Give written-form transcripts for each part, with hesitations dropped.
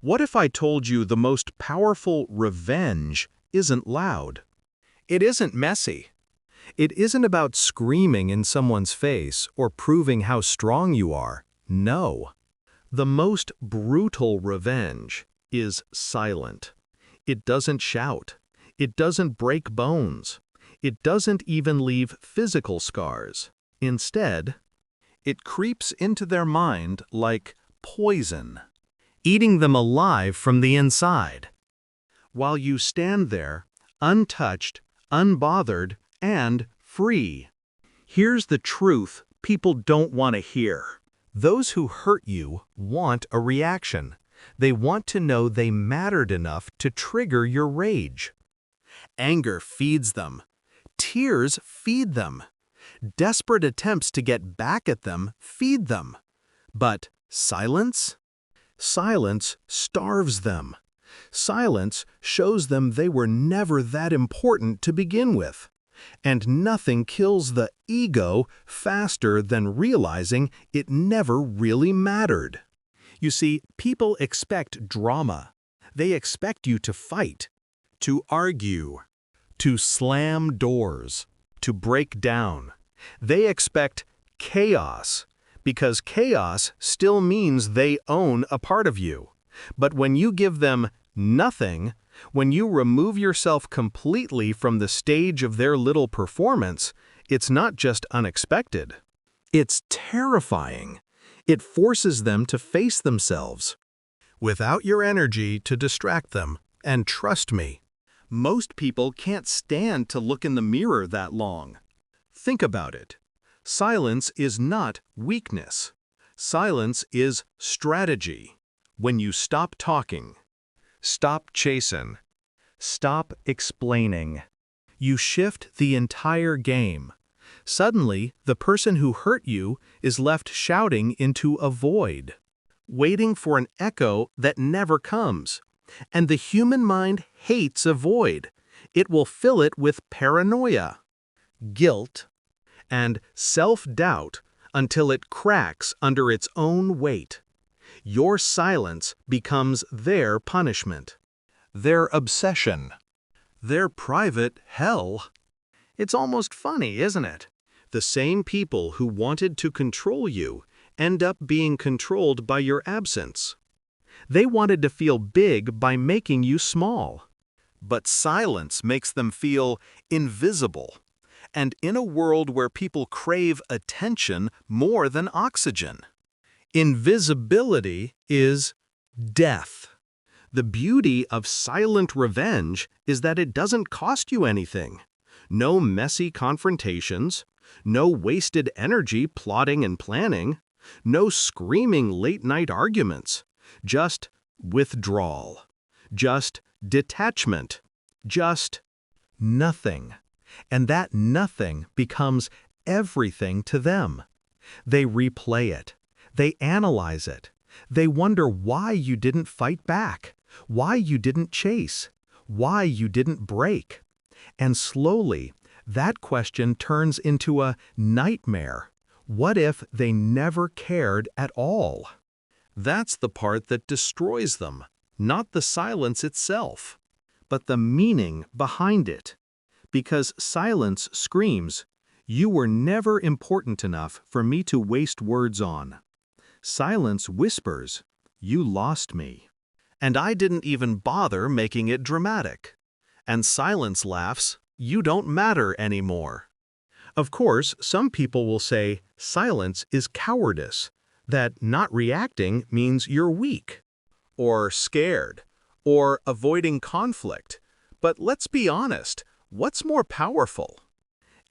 What if I told you the most powerful revenge isn't loud? It isn't messy. It isn't about screaming in someone's face or proving how strong you are. No. The most brutal revenge is silent. It doesn't shout. It doesn't break bones. It doesn't even leave physical scars. Instead, it creeps into their mind like poison, eating them alive from the inside. While you stand there, untouched, unbothered, and free. Here's the truth people don't want to hear. Those who hurt you want a reaction. They want to know they mattered enough to trigger your rage. Anger feeds them. Tears feed them. Desperate attempts to get back at them feed them. But silence? Silence starves them. Silence shows them they were never that important to begin with. And nothing kills the ego faster than realizing it never really mattered. You see, people expect drama. They expect you to fight, to argue, to slam doors, to break down. They expect chaos, because chaos still means they own a part of you. But when you give them nothing, when you remove yourself completely from the stage of their little performance, it's not just unexpected. It's terrifying. It forces them to face themselves. Without your energy to distract them, and trust me, most people can't stand to look in the mirror that long. Think about it. Silence is not weakness. Silence is strategy. When you stop talking, stop chasing, stop explaining, you shift the entire game. Suddenly, the person who hurt you is left shouting into a void, waiting for an echo that never comes. And the human mind hates a void. It will fill it with paranoia, guilt, and self-doubt until it cracks under its own weight. Your silence becomes their punishment, their obsession, their private hell. It's almost funny, isn't it? The same people who wanted to control you end up being controlled by your absence. They wanted to feel big by making you small. But silence makes them feel invisible. And in a world where people crave attention more than oxygen, invisibility is death. The beauty of silent revenge is that it doesn't cost you anything. No messy confrontations, no wasted energy plotting and planning, no screaming late-night arguments, just withdrawal, just detachment, just nothing. And that nothing becomes everything to them. They replay it. They analyze it. They wonder why you didn't fight back, why you didn't chase, why you didn't break. And slowly, that question turns into a nightmare. What if they never cared at all? That's the part that destroys them, not the silence itself, but the meaning behind it. Because silence screams, "You were never important enough for me to waste words on." Silence whispers, "You lost me." And I didn't even bother making it dramatic. And silence laughs, "You don't matter anymore." Of course, some people will say silence is cowardice, that not reacting means you're weak, or scared, or avoiding conflict. But let's be honest, what's more powerful?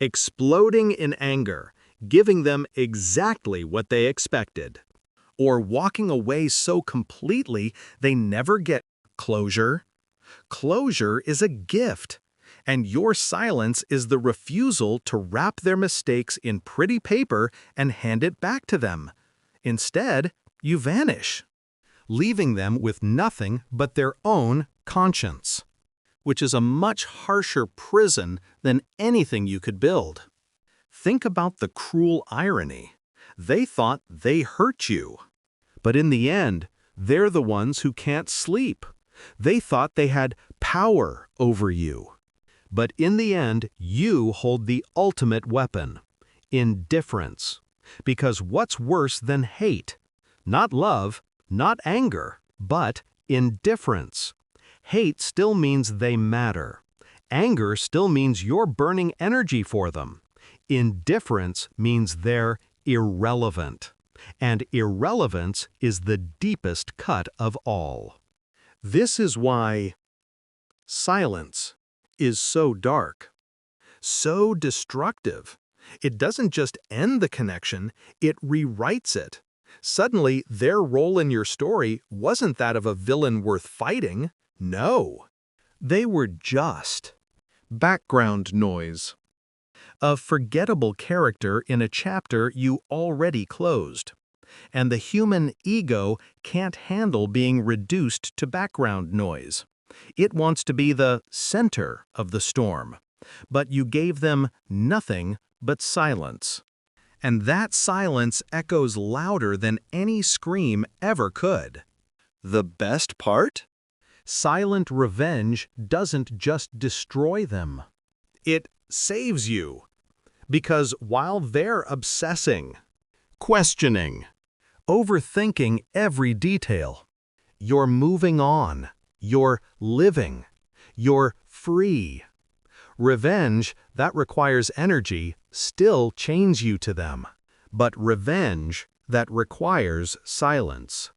Exploding in anger, giving them exactly what they expected, or walking away so completely they never get closure? Closure is a gift, and your silence is the refusal to wrap their mistakes in pretty paper and hand it back to them. Instead, you vanish, leaving them with nothing but their own conscience, which is a much harsher prison than anything you could build. Think about the cruel irony. They thought they hurt you, but in the end, They're the ones who can't sleep. They thought they had power over you. But in the end, you hold the ultimate weapon: indifference. Because what's worse than hate? Not love, not anger, but indifference. Hate still means they matter. Anger still means you're burning energy for them. Indifference means they're irrelevant. And irrelevance is the deepest cut of all. This is why silence is so dark, so destructive. It doesn't just end the connection, it rewrites it. Suddenly, their role in your story wasn't that of a villain worth fighting. No. They were just background noise. A forgettable character in a chapter you already closed. And the human ego can't handle being reduced to background noise. It wants to be the center of the storm. But you gave them nothing but silence. And that silence echoes louder than any scream ever could. The best part? Silent revenge doesn't just destroy them. It saves you. Because while they're obsessing, questioning, overthinking every detail, you're moving on, you're living, you're free. Revenge, that requires energy, still chains you to them. But revenge, that requires silence,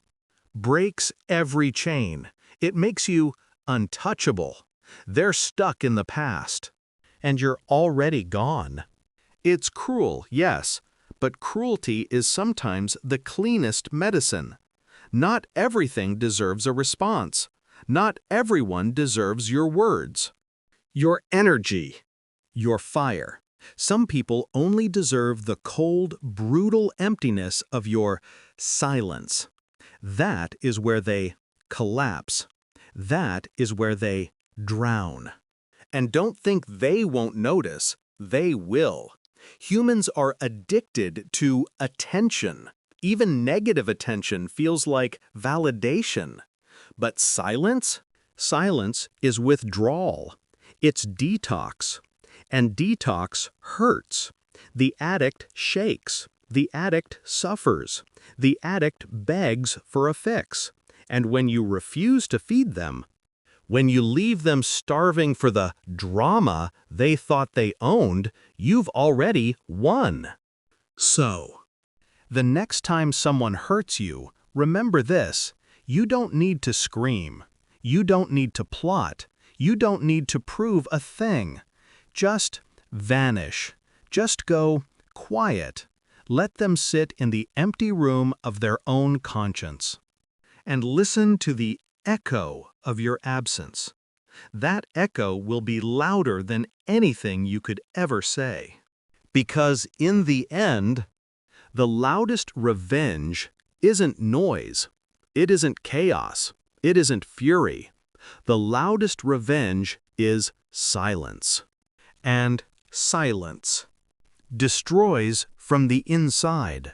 breaks every chain. It makes you untouchable. They're stuck in the past. And you're already gone. It's cruel, yes, but cruelty is sometimes the cleanest medicine. Not everything deserves a response. Not everyone deserves your words. Your energy, your fire. Some people only deserve the cold, brutal emptiness of your silence. That is where they collapse. That is where they drown. And don't think they won't notice. They will. Humans are addicted to attention. Even negative attention feels like validation. But silence? Silence is withdrawal. It's detox. And detox hurts. The addict shakes. The addict suffers. The addict begs for a fix. And when you refuse to feed them, when you leave them starving for the drama they thought they owned, you've already won. So, the next time someone hurts you, remember this: you don't need to scream. You don't need to plot. You don't need to prove a thing. Just vanish. Just go quiet. Let them sit in the empty room of their own conscience. And listen to the echo of your absence. That echo will be louder than anything you could ever say. Because in the end, the loudest revenge isn't noise. It isn't chaos. It isn't fury. The loudest revenge is silence. And silence destroys from the inside.